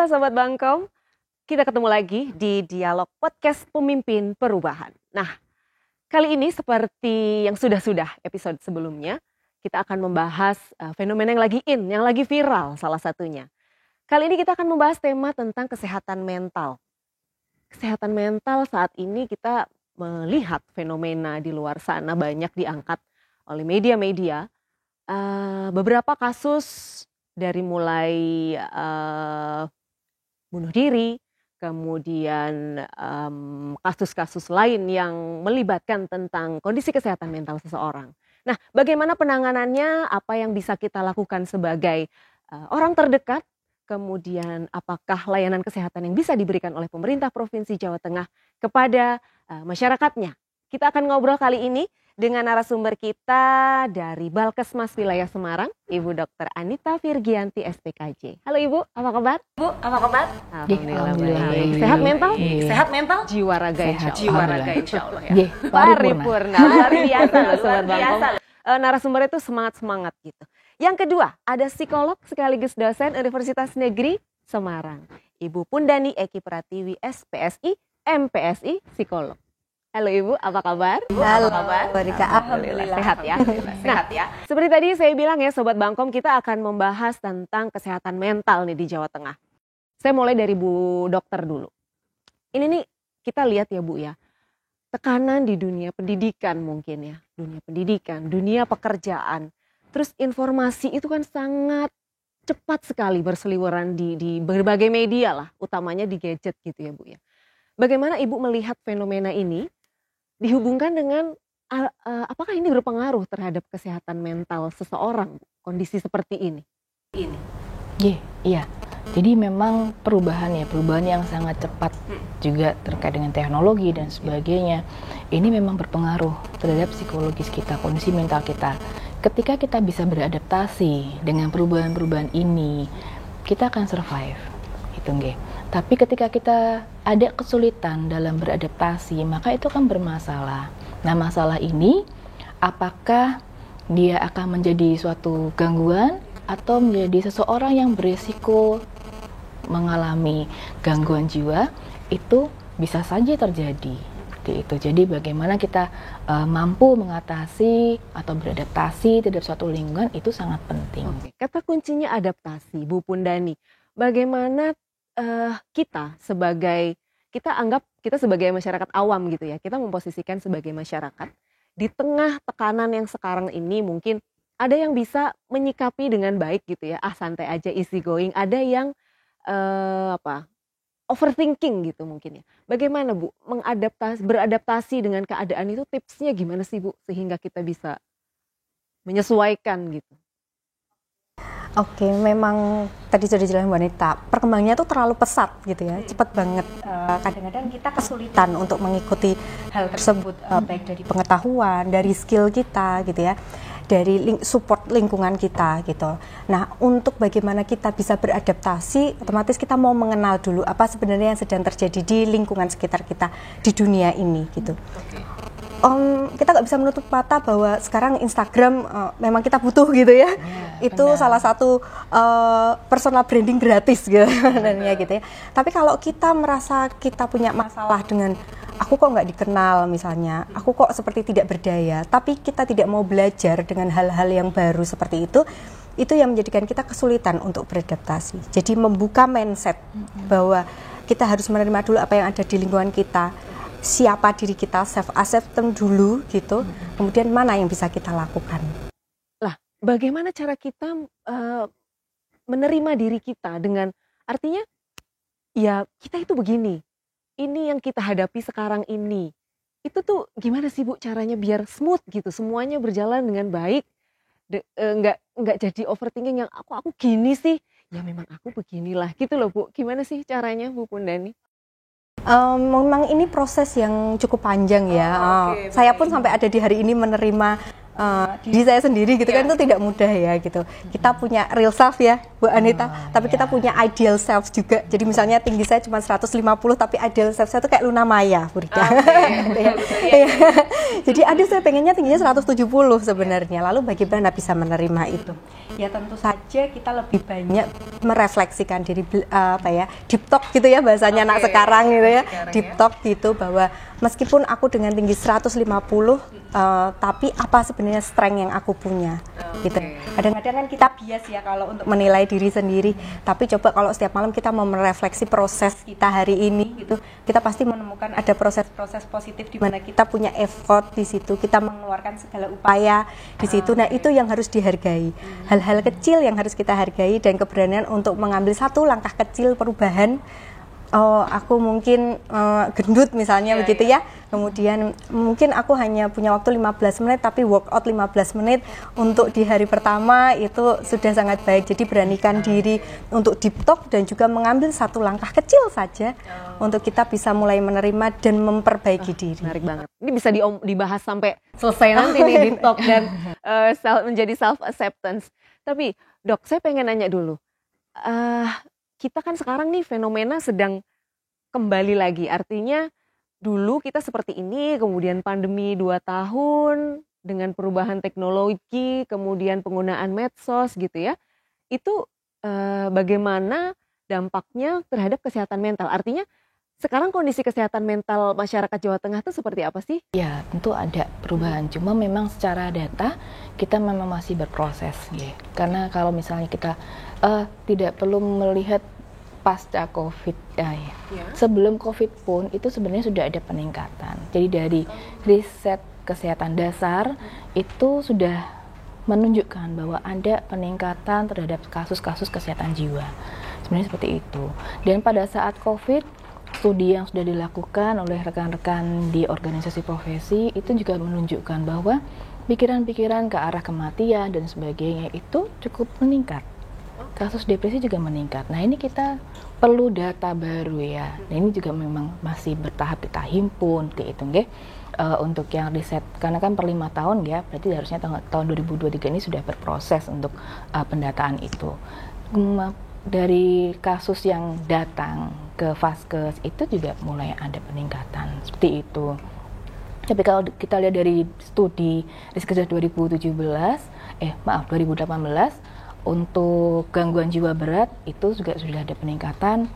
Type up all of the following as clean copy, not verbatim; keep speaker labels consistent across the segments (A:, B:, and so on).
A: Halo Sobat Bangkom, kita ketemu lagi di Dialog Podcast Pemimpin Perubahan. Nah, kali ini seperti yang sudah-sudah episode sebelumnya, kita akan membahas fenomena yang lagi yang lagi viral salah satunya. Kali ini kita akan membahas tema tentang kesehatan mental. Kesehatan mental saat ini kita melihat fenomena di luar sana banyak diangkat oleh media-media. Beberapa kasus dari mulai bunuh diri, kemudian kasus-kasus lain yang melibatkan tentang kondisi kesehatan mental seseorang. Nah, bagaimana penanganannya, apa yang bisa kita lakukan sebagai orang terdekat, kemudian apakah layanan kesehatan yang bisa diberikan oleh pemerintah Provinsi Jawa Tengah kepada masyarakatnya. Kita akan ngobrol kali ini dengan narasumber kita dari Balkesmas Wilayah Semarang, Ibu Dr. Anita Virgianti SPKJ. Halo Ibu, apa kabar?
B: Bu, apa kabar?
A: Alhamdulillah baik. Sehat mental?
B: Sehat mental?
A: Jiwa raga insya Allah.
B: Jiwa raga insya Allah ya.
A: Paripurna, luar biasa loh Sobat Bangkom. Narasumber itu semangat-semangat gitu. Yang kedua, ada psikolog sekaligus dosen Universitas Negeri Semarang, Ibu Pundani Eki Pratiwi SPSI, MPSI, psikolog. Halo Ibu, apa kabar?
B: Halo, apa kabar?
A: Alhamdulillah, sehat ya. Sehat ya. Seperti tadi saya bilang ya Sobat Bangkom, kita akan membahas tentang kesehatan mental nih di Jawa Tengah. Saya mulai dari Bu Dokter dulu. Ini nih kita lihat ya Bu ya, tekanan di dunia pendidikan mungkin ya. Dunia pendidikan, dunia pekerjaan. Terus informasi itu kan sangat cepat sekali berseliweran di berbagai media lah, utamanya di gadget gitu ya Bu ya. Bagaimana Ibu melihat fenomena ini dihubungkan dengan apakah ini berpengaruh terhadap kesehatan mental seseorang, kondisi seperti ini?
C: Iya. Jadi memang perubahan yang sangat cepat juga terkait dengan teknologi dan sebagainya. Ini memang berpengaruh terhadap psikologis kita, kondisi mental kita. Ketika kita bisa beradaptasi dengan perubahan-perubahan ini, kita akan survive. Itu nggih. Tapi ketika kita ada kesulitan dalam beradaptasi, maka itu kan bermasalah. Nah, masalah ini apakah dia akan menjadi suatu gangguan atau menjadi seseorang yang berisiko mengalami gangguan jiwa, itu bisa saja terjadi. Itu. Jadi bagaimana kita mampu mengatasi atau beradaptasi terhadap suatu lingkungan itu sangat penting.
A: Oke. Kata kuncinya adaptasi, Bu Pundani. Bagaimana kita sebagai masyarakat awam gitu ya, kita memposisikan sebagai masyarakat di tengah tekanan yang sekarang ini, mungkin ada yang bisa menyikapi dengan baik gitu ya, santai aja, easy going, ada yang overthinking gitu mungkin ya. Bagaimana Bu beradaptasi dengan keadaan itu, tipsnya gimana sih Bu sehingga kita bisa menyesuaikan gitu?
B: Oke, memang tadi sudah dijelaskan Bu Anita, perkembangannya tuh terlalu pesat gitu ya, cepat banget. Kadang-kadang kita kesulitan untuk mengikuti hal tersebut, baik dari pengetahuan, dari skill kita gitu ya, dari support lingkungan kita gitu. Nah, untuk bagaimana kita bisa beradaptasi, otomatis kita mau mengenal dulu apa sebenarnya yang sedang terjadi di lingkungan sekitar kita, di dunia ini gitu. Kita nggak bisa menutup mata bahwa sekarang Instagram memang kita butuh gitu ya. Itu benar. Salah satu personal branding gratis gitu sebenarnya gitu ya. Tapi kalau kita merasa kita punya masalah dengan aku kok nggak dikenal misalnya, aku kok seperti tidak berdaya, tapi kita tidak mau belajar dengan hal-hal yang baru seperti itu yang menjadikan kita kesulitan untuk beradaptasi. Jadi membuka mindset bahwa kita harus menerima dulu apa yang ada di lingkungan kita. Siapa diri kita, self-acceptance dulu gitu, kemudian mana yang bisa kita lakukan.
A: Lah, bagaimana cara kita menerima diri kita dengan, artinya ya kita itu begini, ini yang kita hadapi sekarang ini. Itu tuh gimana sih Bu caranya biar smooth gitu, semuanya berjalan dengan baik, nggak jadi overthinking yang aku gini sih, ya memang aku beginilah gitu loh Bu. Gimana sih caranya Bu Pundani?
B: Memang ini proses yang cukup panjang ya. Saya pun sampai ada di hari ini menerima diri saya sendiri gitu kan, itu tidak mudah ya gitu. Kita punya real self ya Bu Anita, tapi kita punya ideal self juga. Jadi misalnya tinggi saya cuma 150 tapi ideal self saya itu kayak Luna Maya Bu Rika. Jadi aduh saya pengennya tingginya 170 sebenarnya. Lalu bagaimana bisa menerima itu? Ya tentu saja kita lebih banyak merefleksikan diri, deep talk gitu ya bahasanya anak sekarang gitu ya, deep talk gitu, bahwa meskipun aku dengan tinggi 150 tapi apa sebenarnya strength yang aku punya gitu. Kadang-kadang kan kita bias ya kalau untuk menilai diri sendiri, tapi coba kalau setiap malam kita mau merefleksi proses kita hari ini gitu, kita pasti menemukan ada proses-proses positif di mana kita punya effort di situ, kita mengeluarkan segala upaya di situ. Nah, itu yang harus dihargai. Hal-hal kecil yang harus kita hargai dan keberanian untuk mengambil satu langkah kecil perubahan. Oh, aku mungkin gendut misalnya begitu ya. Kemudian mungkin aku hanya punya waktu 15 menit tapi workout 15 menit untuk di hari pertama itu sudah sangat baik. Jadi beranikan diri untuk deep talk dan juga mengambil satu langkah kecil saja untuk kita bisa mulai menerima dan memperbaiki diri.
A: Menarik banget. Ini bisa dibahas sampai selesai nanti nih deep talk dan menjadi self acceptance. Tapi Dok, saya pengen nanya dulu. Kita kan sekarang nih fenomena sedang kembali lagi. Artinya dulu kita seperti ini, kemudian pandemi 2 tahun, dengan perubahan teknologi, kemudian penggunaan medsos gitu ya. Itu bagaimana dampaknya terhadap kesehatan mental? Artinya sekarang kondisi kesehatan mental masyarakat Jawa Tengah itu seperti apa sih?
C: Ya, tentu ada perubahan. Cuma memang secara data kita memang masih berproses, ya. Karena kalau misalnya kita tidak perlu melihat pasca COVID, sebelum COVID pun itu sebenarnya sudah ada peningkatan. Jadi dari riset kesehatan dasar itu sudah menunjukkan bahwa ada peningkatan terhadap kasus-kasus kesehatan jiwa. Sebenarnya seperti itu. Dan pada saat COVID, studi yang sudah dilakukan oleh rekan-rekan di organisasi profesi itu juga menunjukkan bahwa pikiran-pikiran ke arah kematian dan sebagainya itu cukup meningkat. Kasus depresi juga meningkat. Nah, ini kita perlu data baru ya. Nah, ini juga memang masih bertahap kita himpun, dihitung ya. Untuk yang riset, karena kan per 5 tahun ya, berarti harusnya tahun 2023 ini sudah berproses untuk pendataan itu. Dari kasus yang datang ke Vaskes itu juga mulai ada peningkatan seperti itu. Tapi kalau kita lihat dari studi riset 2018 untuk gangguan jiwa berat itu juga sudah ada peningkatan.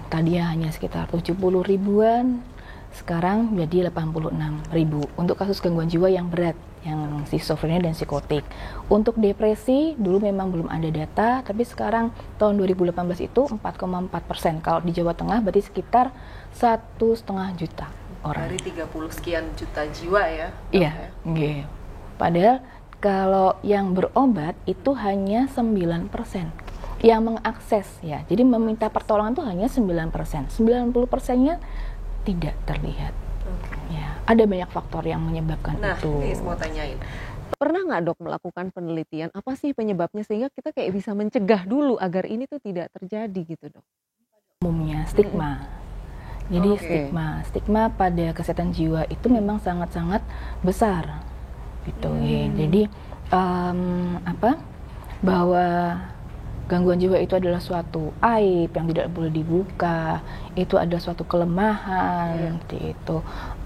C: Tadinya hanya sekitar 70 ribuan, sekarang jadi 86 ribu untuk kasus gangguan jiwa yang berat, yang skizofrenia dan psikotik. Untuk depresi dulu memang belum ada data, tapi sekarang tahun 2018 itu 4,4%. Kalau di Jawa Tengah berarti sekitar 1,5 juta orang.
A: Dari 30 sekian juta jiwa ya?
C: Iya, okay. Padahal kalau yang berobat itu hanya 9% yang mengakses ya. Jadi meminta pertolongan itu hanya 9%. 90%-nya tidak terlihat. Ya, ada banyak faktor yang menyebabkan itu.
A: Nah, ini mau tanyain. Pernah nggak Dok melakukan penelitian apa sih penyebabnya sehingga kita kayak bisa mencegah dulu agar ini tuh tidak terjadi gitu Dok?
C: Umumnya stigma. Jadi stigma pada kesehatan jiwa itu memang sangat-sangat besar. Gitu ya. Jadi bahwa gangguan jiwa itu adalah suatu aib yang tidak boleh dibuka, itu adalah suatu kelemahan, seperti itu.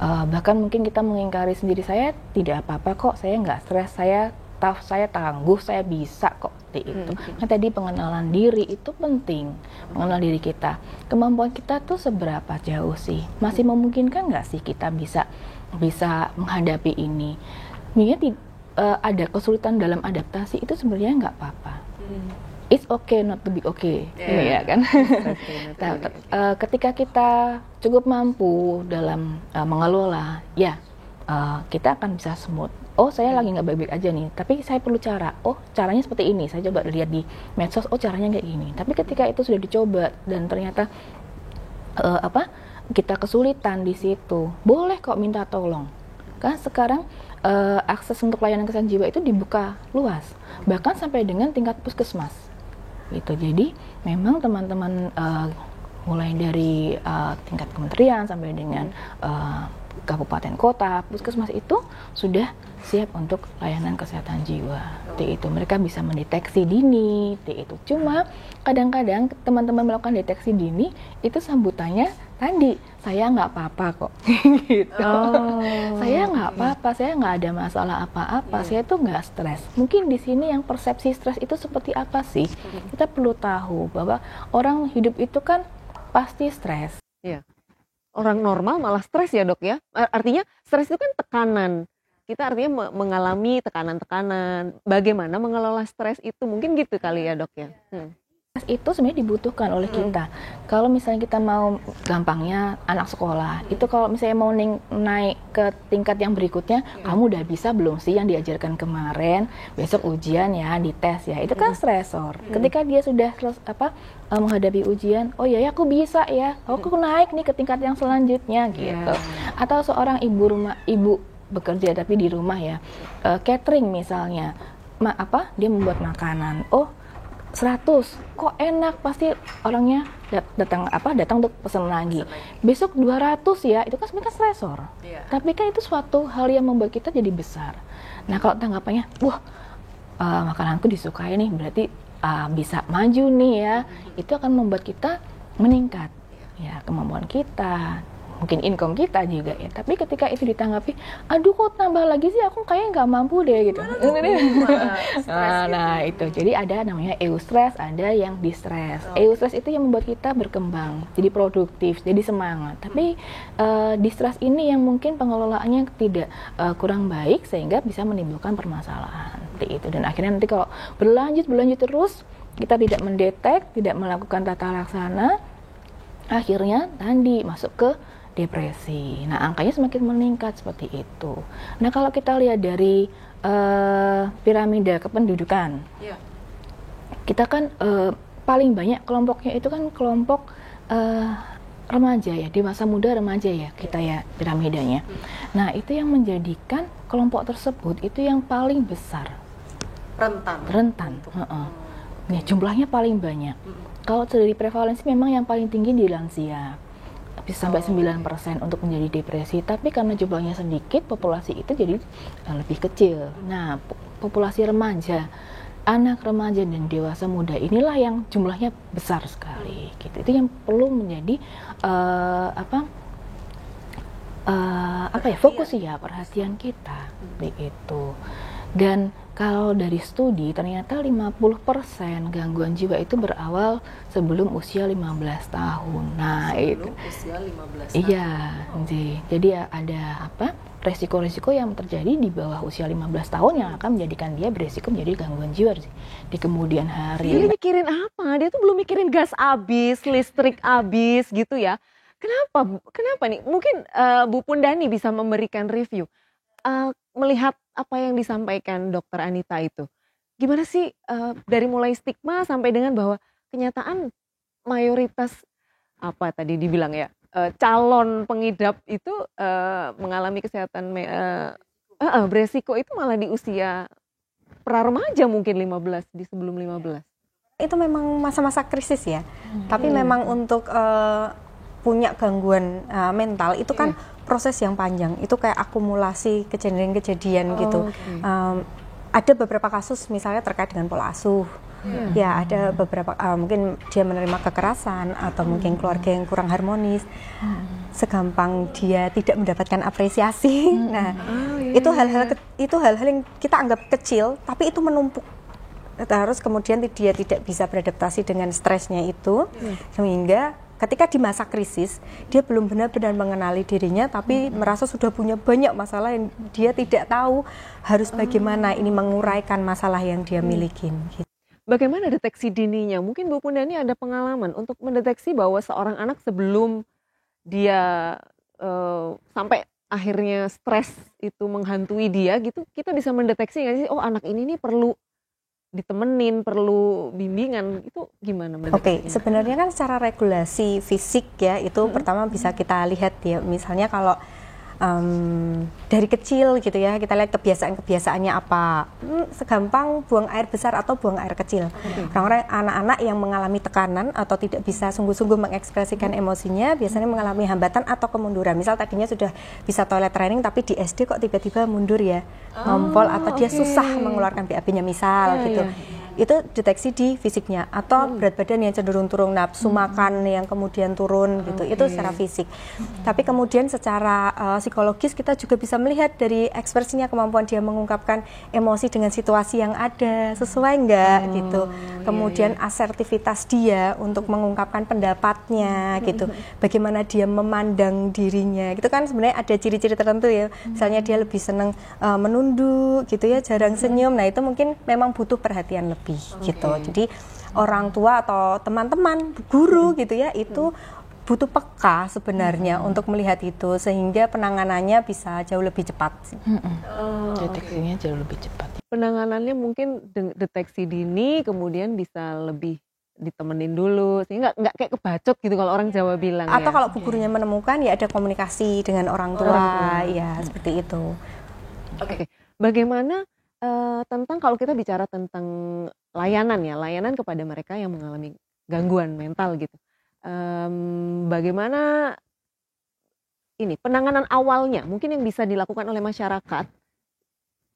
C: Bahkan mungkin kita mengingkari sendiri, saya tidak apa-apa kok, saya nggak stres, saya tough, saya tangguh, saya bisa kok, seperti itu. Nah, tadi pengenalan diri itu penting, mengenal diri kita. Kemampuan kita tuh seberapa jauh sih? Masih memungkinkan nggak sih kita bisa menghadapi ini? Sebenarnya ada kesulitan dalam adaptasi itu sebenarnya nggak apa-apa. It's okay not to be okay, ya kan? Ketika kita cukup mampu dalam mengelola, ya kita akan bisa smooth. Oh, saya lagi nggak baik-baik aja nih, tapi saya perlu cara. Oh, caranya seperti ini. Saya coba lihat di medsos. Oh, caranya kayak gini. Tapi ketika itu sudah dicoba dan ternyata kita kesulitan di situ, boleh kok minta tolong. Kan sekarang akses untuk layanan kesehatan jiwa itu dibuka luas, bahkan sampai dengan tingkat puskesmas. Gitu. Jadi memang teman-teman mulai dari tingkat kementerian sampai dengan kabupaten kota, puskesmas itu sudah siap untuk layanan kesehatan jiwa. Itu mereka bisa mendeteksi dini, itu. Cuma kadang-kadang teman-teman melakukan deteksi dini itu sambutannya tadi, saya nggak apa-apa kok, gitu. Saya nggak apa-apa, saya nggak ada masalah apa-apa, saya tuh nggak stres. Mungkin di sini yang persepsi stres itu seperti apa sih? Kita perlu tahu bahwa orang hidup itu kan pasti stres.
A: Iya. Orang normal malah stres ya dok ya. Artinya stres itu kan tekanan. Kita artinya mengalami tekanan-tekanan. Bagaimana mengelola stres itu mungkin gitu kali ya dok ya.
C: Stres itu sebenarnya dibutuhkan oleh kita. Kalau misalnya kita mau, gampangnya anak sekolah, itu kalau misalnya mau naik ke tingkat yang berikutnya, kamu udah bisa belum sih yang diajarkan kemarin, besok ujian ya, dites ya, itu kan stresor. Ketika dia sudah menghadapi ujian, oh ya aku bisa ya, aku naik nih ke tingkat yang selanjutnya gitu. Atau seorang ibu bekerja tapi di rumah ya, catering misalnya, dia membuat makanan, 100, kok enak, pasti orangnya datang untuk pesan lagi. Besok 200 ya, itu kan sebenarnya stresor. Tapi kan itu suatu hal yang membuat kita jadi besar. Nah kalau tanggapannya, makananku disukai nih, berarti bisa maju nih ya, itu akan membuat kita meningkat. Ya, kemampuan kita, mungkin income kita juga ya. Tapi ketika itu ditanggapi, aduh kok tambah lagi sih, aku kayaknya nggak mampu deh gitu. Nah itu, jadi ada namanya eustress, ada yang distress. Eustress itu yang membuat kita berkembang, jadi produktif, jadi semangat. Tapi distress ini yang mungkin pengelolaannya tidak kurang baik sehingga bisa menimbulkan permasalahan seperti itu. Dan akhirnya nanti kalau berlanjut terus, kita tidak mendetek, tidak melakukan tata laksana, akhirnya tadi masuk ke depresi. Nah, angkanya semakin meningkat seperti itu. Nah, kalau kita lihat dari piramida kependudukan, kita kan paling banyak kelompoknya itu kan kelompok remaja ya, dewasa muda remaja ya, kita ya piramidanya. Nah, itu yang menjadikan kelompok tersebut itu yang paling besar. Rentan. Nih, jumlahnya paling banyak. Kalau dari prevalensi memang yang paling tinggi di lansia. Bisa sampai 9% untuk menjadi depresi, tapi karena jumlahnya sedikit, populasi itu jadi lebih kecil. Nah, populasi remaja, anak remaja dan dewasa muda inilah yang jumlahnya besar sekali. Gitu. Itu yang perlu menjadi fokus ya, perhatian kita. Begitu. Dan kalau dari studi ternyata 50% gangguan jiwa itu berawal sebelum usia 15 tahun. Nah, sebelum itu usia 15 tahun. Iya, jadi ada resiko-resiko yang terjadi di bawah usia 15 tahun yang akan menjadikan dia beresiko menjadi gangguan jiwa di kemudian hari.
A: Dia mikirin apa? Dia tuh belum mikirin gas habis, listrik habis gitu ya. Kenapa nih? Mungkin Bu Pundani bisa memberikan review. Melihat apa yang disampaikan Dokter Anita itu, gimana sih dari mulai stigma sampai dengan bahwa kenyataan mayoritas tadi dibilang ya calon pengidap itu mengalami kesehatan beresiko itu malah di usia pra-remaja mungkin 15, di sebelum 15.
B: Itu memang masa-masa krisis ya. Tapi memang untuk punya gangguan mental itu kan proses yang panjang, itu kayak akumulasi kejadian-kejadian gitu. Ada beberapa kasus misalnya terkait dengan pola asuh, ya ada beberapa mungkin dia menerima kekerasan atau mungkin keluarga yang kurang harmonis, segampang dia tidak mendapatkan apresiasi. Nah, itu hal-hal yang kita anggap kecil, tapi itu menumpuk. Terus kemudian dia tidak bisa beradaptasi dengan stresnya itu, sehingga ketika di masa krisis, dia belum benar-benar mengenali dirinya, tapi merasa sudah punya banyak masalah yang dia tidak tahu harus bagaimana ini menguraikan masalah yang dia miliki. Gitu.
A: Bagaimana deteksi dininya? Mungkin Bu Pundani ada pengalaman untuk mendeteksi bahwa seorang anak sebelum dia sampai akhirnya stres itu menghantui dia gitu, kita bisa mendeteksi nggak sih, oh anak ini nih perlu ditemenin, perlu bimbingan, itu gimana?
B: Oke, sebenarnya kan secara regulasi fisik ya itu pertama bisa kita lihat ya, misalnya kalau dari kecil gitu ya, kita lihat kebiasaan-kebiasaannya apa. Segampang buang air besar atau buang air kecil. Orang-orang anak-anak yang mengalami tekanan atau tidak bisa sungguh-sungguh mengekspresikan emosinya biasanya mengalami hambatan atau kemunduran. Misal tadinya sudah bisa toilet training tapi di SD kok tiba-tiba mundur ya, ngompol atau dia susah mengeluarkan BAB-nya misal gitu. Itu deteksi di fisiknya, atau berat badan yang cenderung turun, nafsu makan yang kemudian turun gitu, itu secara fisik. Tapi kemudian secara psikologis kita juga bisa melihat dari ekspresinya, kemampuan dia mengungkapkan emosi dengan situasi yang ada, sesuai enggak gitu. Kemudian asertivitas dia untuk mengungkapkan pendapatnya gitu, bagaimana dia memandang dirinya, gitu kan sebenarnya ada ciri-ciri tertentu ya, misalnya dia lebih senang menunduk gitu ya, jarang senyum, nah itu mungkin memang butuh perhatian lebih. Gitu. Jadi orang tua atau teman-teman, guru gitu ya, itu butuh peka sebenarnya untuk melihat itu sehingga penanganannya bisa jauh lebih cepat.
C: Deteksinya jauh lebih cepat.
A: Penanganannya mungkin deteksi dini, kemudian bisa lebih ditemenin dulu sehingga nggak kayak kebacot gitu kalau orang Jawa bilang.
B: Atau
A: ya.
B: kalau bu gurunya menemukan ya ada komunikasi dengan orang tua, ya seperti itu.
A: Oke. Bagaimana tentang kalau kita bicara tentang layanan kepada mereka yang mengalami gangguan mental gitu, bagaimana ini penanganan awalnya mungkin yang bisa dilakukan oleh masyarakat,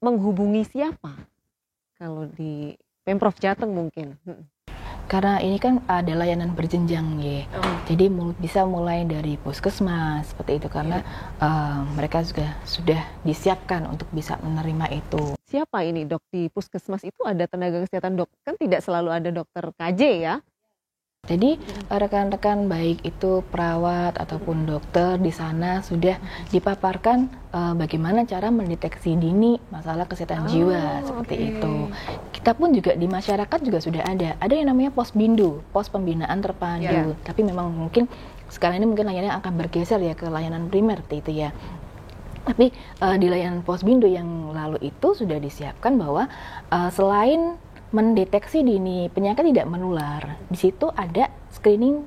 A: menghubungi siapa kalau di Pemprov Jateng mungkin?
C: Karena ini kan ada layanan berjenjang ya, jadi bisa mulai dari puskesmas seperti itu karena mereka juga sudah disiapkan untuk bisa menerima itu.
A: Siapa ini dok di puskesmas itu ada tenaga kesehatan dok? Kan tidak selalu ada dokter KJ ya?
C: Jadi rekan-rekan baik itu perawat ataupun dokter di sana sudah dipaparkan bagaimana cara mendeteksi dini masalah kesehatan jiwa seperti itu. Kita pun juga di masyarakat juga sudah ada yang namanya Posbindu, pos pembinaan terpadu. Tapi memang mungkin sekarang ini mungkin layanannya akan bergeser ya ke layanan primer itu ya. Tapi di layanan Posbindu yang lalu itu sudah disiapkan bahwa selain mendeteksi dini penyakit tidak menular, di situ ada screening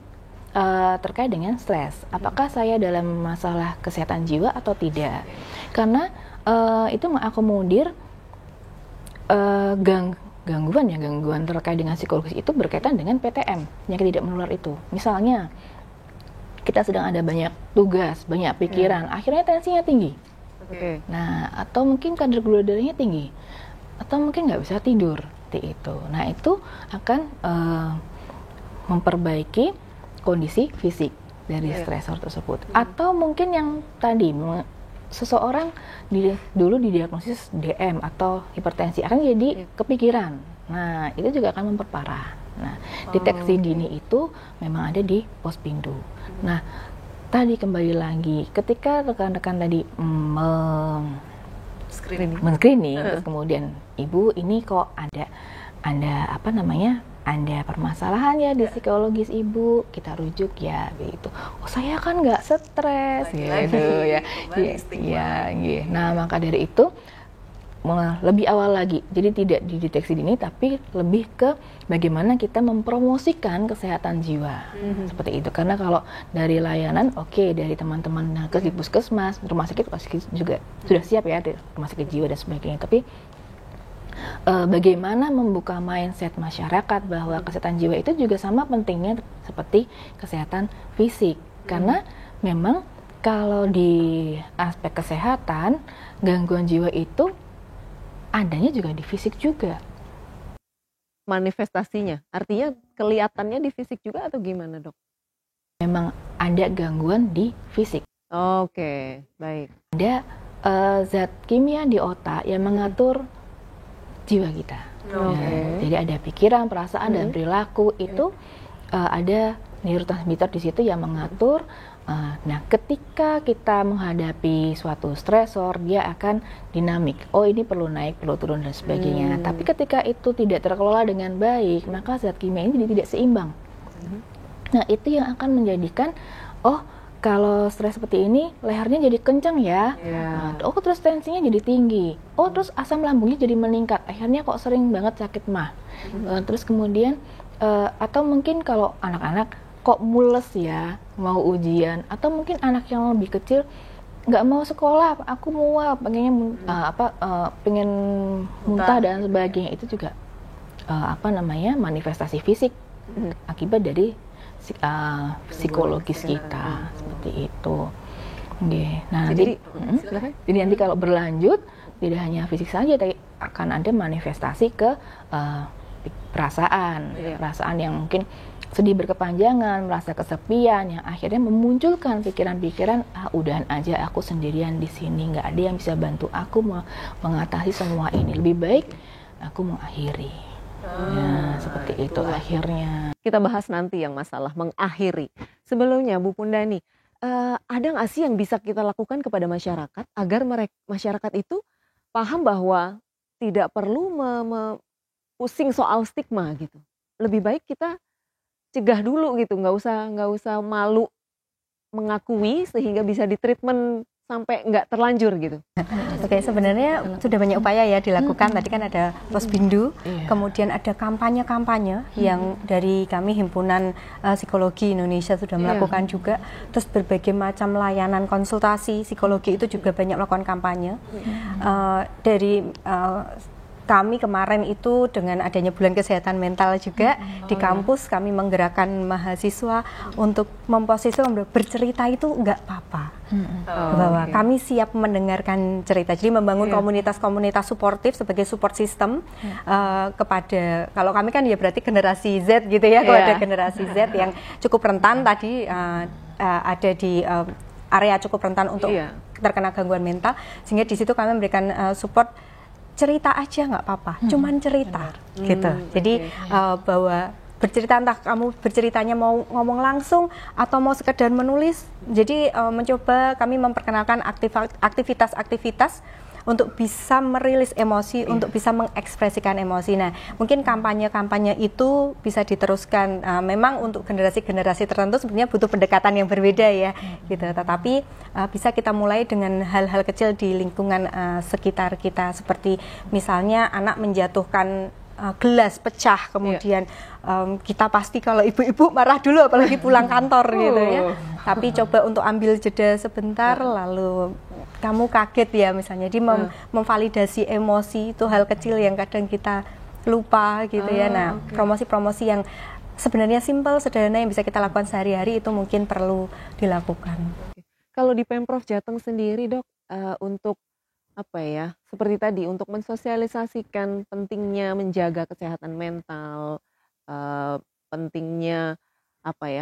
C: terkait dengan stres. Apakah saya dalam masalah kesehatan jiwa atau tidak? Karena itu mengakomodir gangguan terkait dengan psikologis itu berkaitan dengan PTM, penyakit tidak menular itu. Misalnya kita sedang ada banyak tugas, banyak pikiran, akhirnya tensinya tinggi. Nah, atau mungkin kadar gula darahnya tinggi, atau mungkin nggak bisa tidur. Itu. Nah, itu akan memperbaiki kondisi fisik dari stresor tersebut. Atau mungkin yang tadi seseorang dulu didiagnosis DM atau hipertensi akan jadi kepikiran. Nah, itu juga akan memperparah. Nah, deteksi dini itu memang ada di Posbindu. Nah, tadi kembali lagi ketika rekan-rekan tadi men-screening, terus kemudian ibu ini kok ada permasalahan ya di psikologis ibu, kita rujuk ya begitu. Oh, saya kan nggak stres gitu ya. Nah, maka dari itu lebih awal lagi, jadi tidak dideteksi dini tapi lebih ke bagaimana kita mempromosikan kesehatan jiwa seperti itu. Karena kalau dari layanan dari teman-teman nakes di puskesmas, rumah sakit juga sudah siap ya, rumah sakit jiwa dan sebagainya. Tapi bagaimana membuka mindset masyarakat bahwa kesehatan jiwa itu juga sama pentingnya seperti kesehatan fisik. Karena memang kalau di aspek kesehatan, gangguan jiwa itu adanya juga di fisik juga.
A: Manifestasinya, artinya kelihatannya di fisik juga atau gimana dok?
C: Memang ada gangguan di fisik.
A: Oke, baik.
C: Ada zat kimia di otak yang mengatur jiwa kita. Jadi ada pikiran, perasaan, dan perilaku itu ada neurotransmitter di situ yang mengatur. Nah, ketika kita menghadapi suatu stresor, dia akan dinamik. Oh, ini perlu naik, perlu turun, dan sebagainya. Tapi ketika itu tidak terkelola dengan baik, maka zat kimia ini jadi tidak seimbang. Nah, itu yang akan menjadikan, kalau stres seperti ini, lehernya jadi kencang ya. Nah, terus tensinya jadi tinggi. Terus asam lambungnya jadi meningkat. Akhirnya kok sering banget sakit mah. Terus kemudian, atau mungkin kalau anak-anak, kok mules ya mau ujian, atau mungkin anak yang lebih kecil nggak mau sekolah, aku mual, pengennya pengen muntah dan sebagainya. Itu juga manifestasi fisik akibat dari psikologis kita seperti itu. Nah, jadi nanti kalau berlanjut tidak hanya fisik saja, tapi akan ada manifestasi ke perasaan yang mungkin sedih berkepanjangan, merasa kesepian, yang akhirnya memunculkan pikiran-pikiran, udahan aja aku sendirian di sini, nggak ada yang bisa bantu aku mengatasi semua ini, lebih baik aku mengakhiri. Ya, seperti itu akhirnya.
A: Kita bahas nanti yang masalah mengakhiri. Sebelumnya Bu Pundani, ada nggak sih yang bisa kita lakukan kepada masyarakat agar masyarakat itu paham bahwa tidak perlu pusing soal stigma gitu. Lebih baik kita cegah dulu gitu, nggak usah malu mengakui sehingga bisa ditreatment sampai nggak terlanjur gitu.
B: Oke, sebenarnya sudah banyak upaya ya dilakukan. Tadi kan ada Posbindu, kemudian ada kampanye-kampanye yang dari kami Himpunan Psikologi Indonesia sudah melakukan juga. Terus berbagai macam layanan konsultasi psikologi itu juga banyak melakukan kampanye. Dari kami kemarin itu dengan adanya bulan kesehatan mental juga di kampus kami menggerakkan mahasiswa untuk memposisikan bercerita itu nggak apa-apa, bahwa kami siap mendengarkan cerita. Jadi membangun komunitas-komunitas suportif sebagai support system kepada, kalau kami kan ya berarti generasi Z gitu ya, kalau ada generasi Z yang cukup rentan tadi ada di area cukup rentan untuk terkena gangguan mental, sehingga di situ kami memberikan support. Cerita aja nggak apa-apa, cuman cerita gitu. Jadi bahwa bercerita, entah kamu berceritanya mau ngomong langsung atau mau sekedar menulis. Jadi mencoba kami memperkenalkan aktivitas-aktivitas untuk bisa merilis emosi, untuk bisa mengekspresikan emosi. Nah, mungkin kampanye-kampanye itu bisa diteruskan. Memang untuk generasi-generasi tertentu sebenarnya butuh pendekatan yang berbeda ya, gitu. Tetapi bisa kita mulai dengan hal-hal kecil di lingkungan sekitar kita, seperti misalnya anak menjatuhkan gelas pecah, kemudian kita pasti kalau ibu-ibu marah dulu, apalagi pulang kantor gitu ya. Tapi coba untuk ambil jeda sebentar, lalu kamu kaget ya misalnya, jadi memvalidasi emosi itu hal kecil yang kadang kita lupa gitu ya. Nah, promosi-promosi yang sebenarnya simpel, sederhana yang bisa kita lakukan sehari-hari itu mungkin perlu dilakukan.
A: Kalau di Pemprov Jateng sendiri Dok, untuk seperti tadi untuk mensosialisasikan pentingnya menjaga kesehatan mental, pentingnya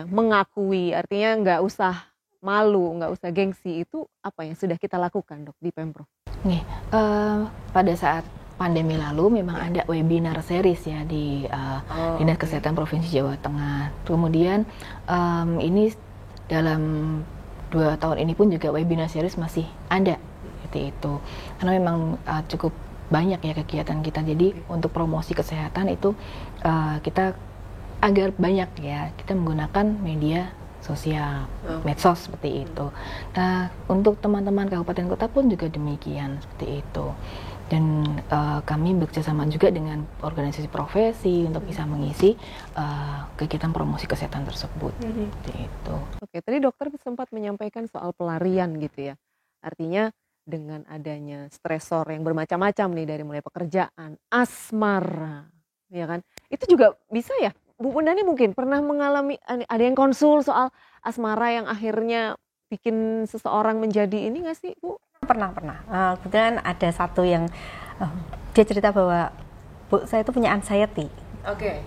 A: mengakui, artinya nggak usah malu, nggak usah gengsi, itu apa yang sudah kita lakukan Dok di Pemprov?
C: Pada saat pandemi lalu memang ada webinar series ya di Dinas Kesehatan Provinsi Jawa Tengah. Kemudian ini dalam 2 tahun ini pun juga webinar series masih ada seperti itu. Karena memang cukup banyak ya kegiatan kita. Jadi untuk promosi kesehatan itu kita agar banyak ya kita menggunakan media sosial, medsos seperti itu. Nah, untuk teman-teman kabupaten kota pun juga demikian seperti itu. Dan kami bekerjasama juga dengan organisasi profesi untuk bisa mengisi kegiatan promosi kesehatan tersebut. Seperti itu.
A: Oke, tadi dokter sempat menyampaikan soal pelarian gitu ya. Artinya dengan adanya stresor yang bermacam-macam nih, dari mulai pekerjaan, asmara, ya kan? Itu juga bisa ya. Bu Pundani mungkin pernah mengalami, ada yang konsul soal asmara yang akhirnya bikin seseorang menjadi ini nggak sih Bu?
B: Pernah. Kebetulan ada satu yang dia cerita bahwa Bu, saya itu punya anxiety. Oke,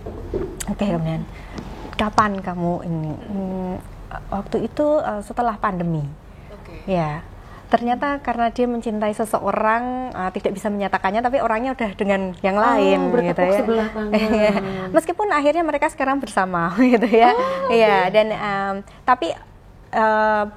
B: kemudian kapan kamu ini? Waktu itu setelah pandemi. Ya. Ternyata karena dia mencintai seseorang, tidak bisa menyatakannya, tapi orangnya udah dengan yang lain, gitu ya.
A: Sebelah tangan.
B: Meskipun akhirnya mereka sekarang bersama, gitu ya. Iya, dan tapi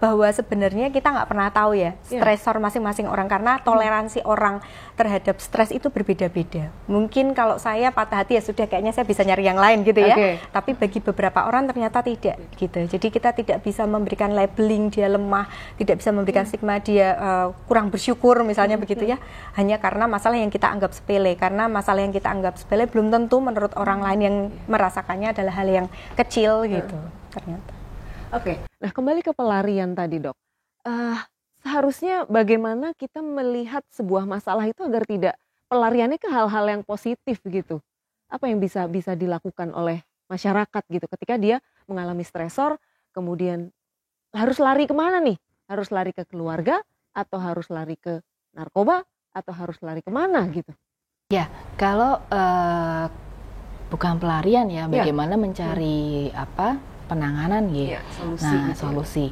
B: bahwa sebenarnya kita nggak pernah tahu ya stresor masing-masing orang, karena toleransi orang terhadap stres itu berbeda-beda. Mungkin kalau saya patah hati ya sudah, kayaknya saya bisa nyari yang lain gitu ya. Tapi bagi beberapa orang ternyata tidak gitu. Jadi kita tidak bisa memberikan labeling dia lemah, tidak bisa memberikan stigma dia kurang bersyukur misalnya begitu ya. Hanya karena masalah yang kita anggap sepele. Karena masalah yang kita anggap sepele belum tentu menurut orang lain yang merasakannya adalah hal yang kecil gitu ternyata.
A: Oke, nah kembali ke pelarian tadi Dok. seharusnya bagaimana kita melihat sebuah masalah itu agar tidak pelariannya ke hal-hal yang positif gitu. Apa yang bisa dilakukan oleh masyarakat gitu ketika dia mengalami stresor, kemudian harus lari kemana nih? Harus lari ke keluarga atau harus lari ke narkoba atau harus lari kemana gitu?
C: Ya, kalau bukan pelarian ya, bagaimana mencari penanganan gitu.
A: Solusi.
C: Nah, solusi.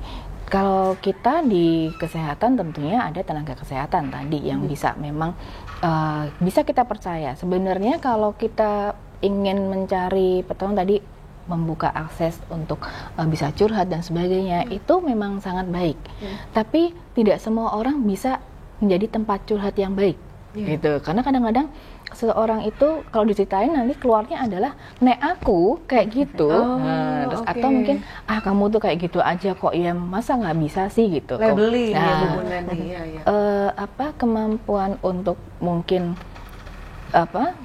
C: Kalau kita di kesehatan tentunya ada tenaga kesehatan tadi yang bisa memang bisa kita percaya. Sebenarnya kalau kita ingin mencari pertolongan tadi, membuka akses untuk bisa curhat dan sebagainya, itu memang sangat baik. Tapi tidak semua orang bisa menjadi tempat curhat yang baik, gitu. Karena kadang-kadang seseorang itu kalau diceritain nanti keluarnya adalah nek aku kayak gitu, terus atau mungkin kamu tuh kayak gitu aja kok, ya masa nggak bisa sih gitu.
A: Labeling
C: Kemampuan untuk mungkin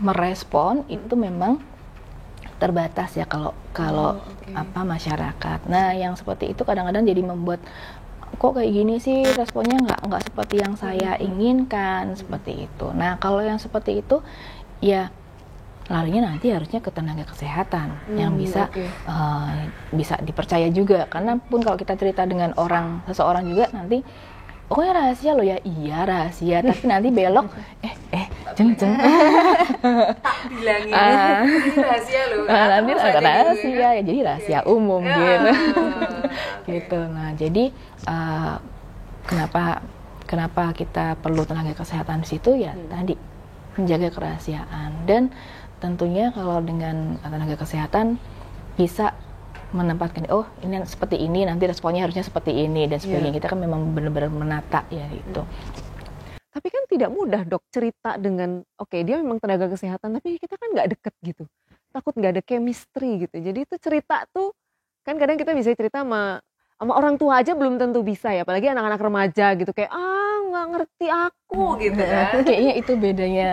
C: merespon itu memang terbatas ya kalau masyarakat. Nah, yang seperti itu kadang-kadang jadi membuat kok kayak gini sih responnya nggak seperti yang saya inginkan, seperti itu. Nah, kalau yang seperti itu ya larinya nanti harusnya ke tenaga kesehatan yang bisa dipercaya juga. Karena pun kalau kita cerita dengan seseorang juga nanti ya rahasia loh ya, iya rahasia, tapi nanti belok jeng tak
A: bilangin ini rahasia loh,
C: nanti rahasia ya, jadi rahasia umum gitu. Nah, jadi kenapa kita perlu tenaga kesehatan di situ ya, tadi menjaga kerahasiaan. Dan tentunya kalau dengan tenaga kesehatan bisa menempatkan ini seperti ini, nanti responnya harusnya seperti ini dan sebagainya. Kita kan memang benar-benar menata ya itu.
A: Tapi kan tidak mudah dok cerita dengan dia memang tenaga kesehatan tapi kita kan nggak deket gitu, takut nggak ada chemistry gitu. Jadi itu cerita tuh kan kadang kita bisa cerita sama orang tua aja belum tentu bisa ya, apalagi anak-anak remaja gitu kayak nggak ngerti aku gitu kan.
C: Kayaknya itu bedanya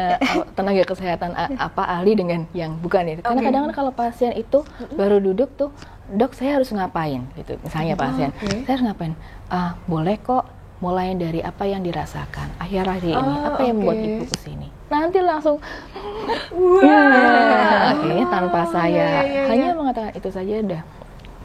C: tenaga kesehatan ahli dengan yang bukan ya. Karena kadang-kadang kalau pasien itu baru duduk tuh, dok saya harus ngapain gitu, misalnya pasien saya harus ngapain, boleh kok mulai dari apa yang dirasakan akhir-akhir ini, apa yang membuat ibu kesini, nanti langsung akhirnya tanpa saya hanya mengatakan itu saja udah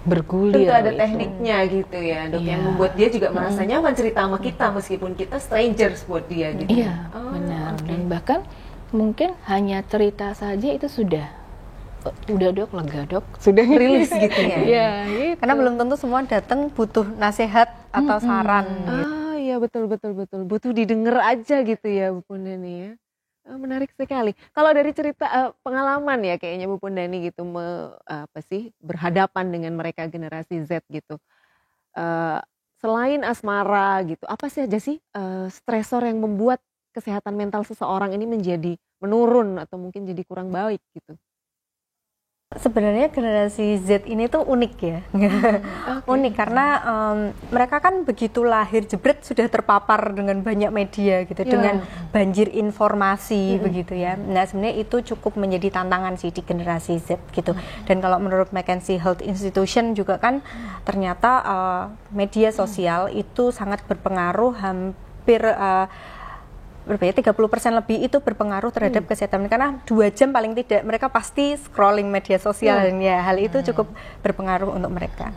C: bergulir.
A: Tentu ada tekniknya gitu ya dok, yang membuat dia juga merasa nyaman cerita sama kita meskipun kita strangers buat dia gitu.
C: Iya benar. Dan bahkan mungkin hanya cerita saja itu sudah dok, lega dok, sudah
A: rilis gitu ya.
C: Iya, gitu.
B: Karena belum tentu semua datang butuh nasihat atau saran.
A: Iya betul, butuh didengar aja gitu ya Bu Pundani ya. Menarik sekali. Kalau dari cerita pengalaman ya kayaknya Bu Pundani gitu berhadapan dengan mereka generasi Z gitu. Selain asmara gitu, apa sih aja sih stresor yang membuat kesehatan mental seseorang ini menjadi menurun atau mungkin jadi kurang baik gitu?
B: Sebenarnya generasi Z ini tuh unik ya, unik karena mereka kan begitu lahir jebret sudah terpapar dengan banyak media gitu, dengan banjir informasi begitu ya. Nah sebenarnya itu cukup menjadi tantangan sih di generasi Z gitu. Dan kalau menurut McKinsey Health Institution juga kan ternyata media sosial itu sangat berpengaruh, hampir 30% lebih itu berpengaruh terhadap kesehatan, karena 2 jam paling tidak mereka pasti scrolling media sosial dan ya hal itu cukup berpengaruh untuk mereka.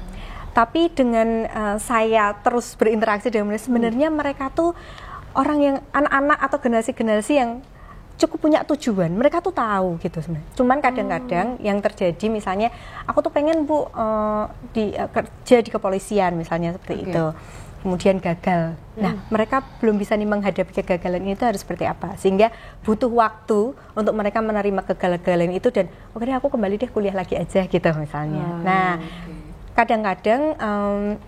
B: Tapi dengan saya terus berinteraksi dengan mereka, sebenarnya mereka tuh orang yang anak-anak atau generasi-generasi yang cukup punya tujuan, mereka tuh tahu gitu sebenarnya. Cuman kadang-kadang yang terjadi misalnya aku tuh pengen Bu kerja di kepolisian misalnya seperti itu. Kemudian gagal. Nah, mereka belum bisa nih menghadapi kegagalan itu harus seperti apa. Sehingga butuh waktu untuk mereka menerima kegagalan itu dan aku kembali deh kuliah lagi aja gitu misalnya. Nah, kadang-kadang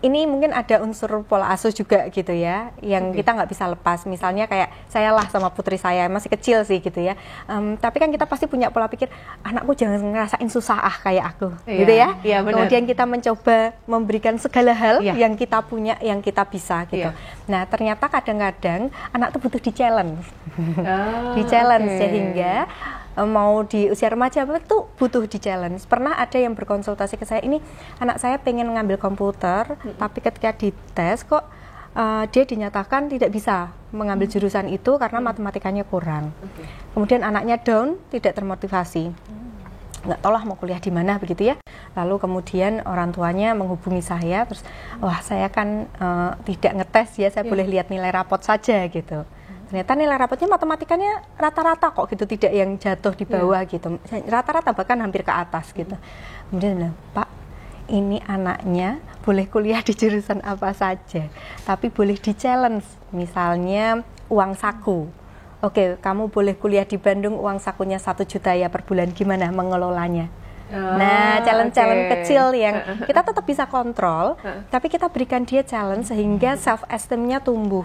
B: ini mungkin ada unsur pola asuh juga gitu ya, yang kita nggak bisa lepas. Misalnya kayak saya lah sama putri saya, masih kecil sih gitu ya. Tapi kan kita pasti punya pola pikir, anakku jangan ngerasain susah kayak aku, gitu ya. Kemudian kita mencoba memberikan segala hal yang kita punya, yang kita bisa gitu. Nah ternyata kadang-kadang anak tuh butuh di-challenge. Di-challenge sehingga mau di usia remaja itu butuh di-challenge. Pernah ada yang berkonsultasi ke saya, ini anak saya pengen ngambil komputer, tapi ketika dites kok dia dinyatakan tidak bisa mengambil jurusan itu karena matematikanya kurang. Kemudian anaknya down, tidak termotivasi, nggak tahu lah mau kuliah di mana begitu ya. Lalu kemudian orang tuanya menghubungi saya, terus wah saya kan tidak ngetes ya, saya boleh lihat nilai rapot saja gitu. Ternyata nilai rapotnya matematikanya rata-rata kok gitu, tidak yang jatuh di bawah gitu, rata-rata bahkan hampir ke atas gitu. Kemudian bilang, Pak, ini anaknya boleh kuliah di jurusan apa saja, tapi boleh di-challenge, misalnya uang saku. Oke, kamu boleh kuliah di Bandung, uang sakunya 1 juta ya per bulan, gimana mengelolanya? Nah, challenge-challenge kecil yang kita tetap bisa kontrol, tapi kita berikan dia challenge sehingga self-esteem-nya tumbuh.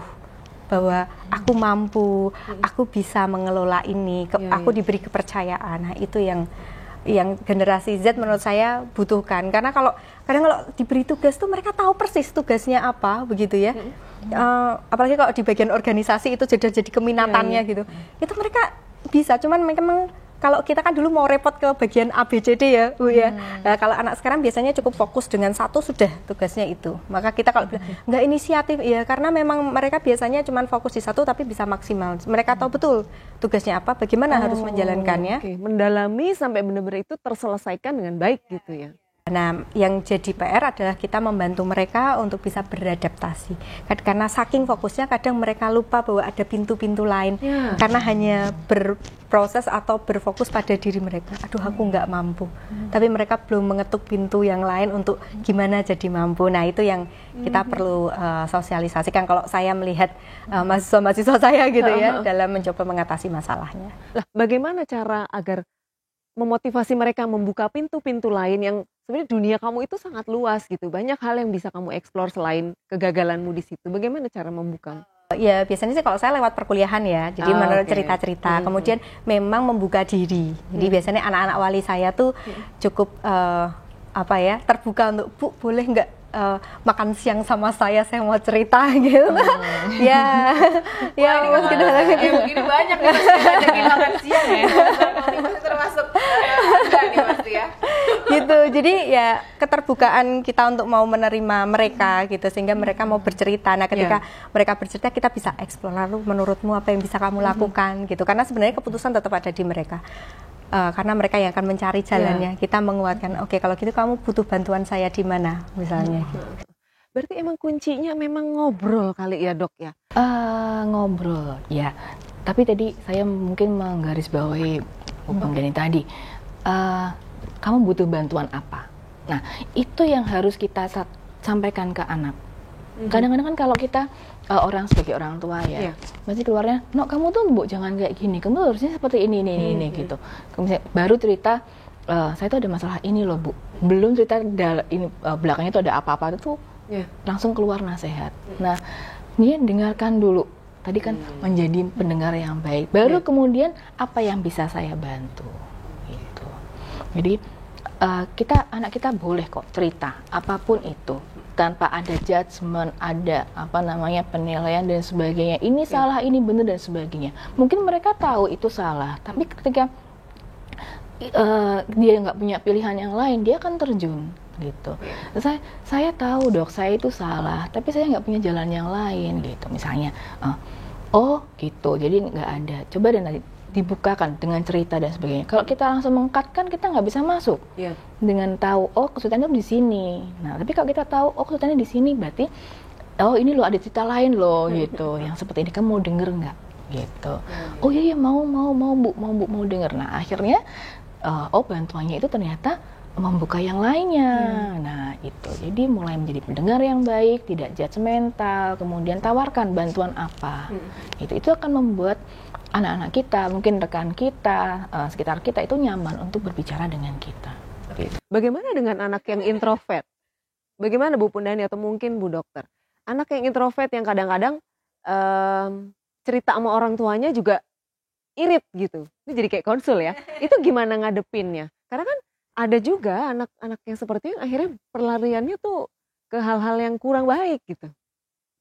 B: Bahwa aku mampu, aku bisa mengelola ini, aku diberi kepercayaan. Nah, itu yang generasi Z menurut saya butuhkan, karena kadang kalau diberi tugas tuh mereka tahu persis tugasnya apa begitu ya. Apalagi kalau di bagian organisasi itu jadi keminatannya gitu, itu mereka bisa. Cuman memang kalau kita kan dulu mau repot ke bagian A, B, C, D ya Bu ya. Nah, kalau anak sekarang biasanya cukup fokus dengan satu sudah tugasnya itu. Maka kita kalau bilang nggak inisiatif ya, karena memang mereka biasanya cuma fokus di satu tapi bisa maksimal. Mereka tahu betul tugasnya apa, bagaimana harus menjalankannya.
A: Mendalami sampai benar-benar itu terselesaikan dengan baik gitu ya.
B: Nah, yang jadi PR adalah kita membantu mereka untuk bisa beradaptasi. Karena saking fokusnya kadang mereka lupa bahwa ada pintu-pintu lain. Karena hanya berproses atau berfokus pada diri mereka. Aduh, aku nggak mampu. Tapi mereka belum mengetuk pintu yang lain untuk gimana jadi mampu. Nah, itu yang kita perlu sosialisasikan kalau saya melihat mahasiswa-mahasiswa saya gitu ya, dalam mencoba mengatasi masalahnya.
A: Lah, bagaimana cara agar memotivasi mereka membuka pintu-pintu lain yang sebenarnya dunia kamu itu sangat luas gitu. Banyak hal yang bisa kamu eksplor selain kegagalanmu di situ. Bagaimana cara membuka?
B: Ya biasanya sih kalau saya lewat perkuliahan ya. Jadi menurut cerita-cerita. Kemudian memang membuka diri. Jadi biasanya anak-anak wali saya tuh cukup terbuka untuk, Bu, boleh nggak makan siang sama saya mau cerita gitu. Ya
A: Mas kita begini banyak nih Mas ngajakin makan siang ya. Masih termasuk enggak nih Mas ya.
B: Gitu. Jadi ya keterbukaan kita untuk mau menerima mereka gitu sehingga mereka mau bercerita. Nah, ketika mereka bercerita kita bisa eksplor, lalu menurutmu apa yang bisa kamu lakukan gitu. Karena sebenarnya keputusan tetap ada di mereka. Karena mereka yang akan mencari jalannya. Kita menguatkan, oke, kalau gitu kamu butuh bantuan saya di mana misalnya.
A: Berarti emang kuncinya memang ngobrol kali ya Dok ya?
C: Ngobrol, ya. Tapi tadi saya mungkin menggarisbawahi Bang Dani tadi. Kamu butuh bantuan apa? Nah, itu yang harus kita sampaikan ke anak. Kadang-kadang kan kalau kita orang sebagai orang tua ya, masih keluarnya, no kamu tuh Bu jangan kayak gini, kamu harusnya seperti ini gitu. Kemudian baru cerita, saya tuh ada masalah ini loh Bu, belum cerita ini belakangnya tuh ada apa-apa itu langsung keluar nasihat. Nah, ini dengarkan dulu. Tadi kan menjadi pendengar yang baik. Baru kemudian apa yang bisa saya bantu. Gitu. Jadi anak kita boleh kok cerita apapun itu tanpa ada judgement, ada penilaian dan sebagainya. Ini salah, ini benar dan sebagainya. Mungkin mereka tahu itu salah, tapi ketika dia nggak punya pilihan yang lain, dia akan terjun gitu. Saya tahu Dok, saya itu salah, tapi saya nggak punya jalan yang lain gitu. Misalnya, oh gitu, jadi nggak ada. Coba deh nanti dibukakan dengan cerita dan sebagainya. Kalau kita langsung mengkat kan kita nggak bisa masuk dengan tahu oh kesulitannya di sini. Nah tapi kalau kita tahu oh kesulitannya di sini berarti oh ini loh ada cerita lain loh gitu. Yang seperti ini kamu mau denger nggak? Gitu. Oh iya mau Bu mau denger. Nah akhirnya bantuannya itu ternyata membuka yang lainnya. Nah itu jadi mulai menjadi pendengar yang baik, tidak judgmental, kemudian tawarkan bantuan apa. Itu akan membuat anak-anak kita, mungkin rekan kita, sekitar kita itu nyaman untuk berbicara dengan kita.
A: Bagaimana dengan anak yang introvert? Bagaimana Bu Pundani atau mungkin Bu Dokter? Anak yang introvert yang kadang-kadang cerita sama orang tuanya juga irit gitu. Ini jadi kayak konsul ya. Itu gimana ngadepinnya? Karena kan ada juga anak-anak yang seperti itu akhirnya perlariannya tuh ke hal-hal yang kurang baik gitu.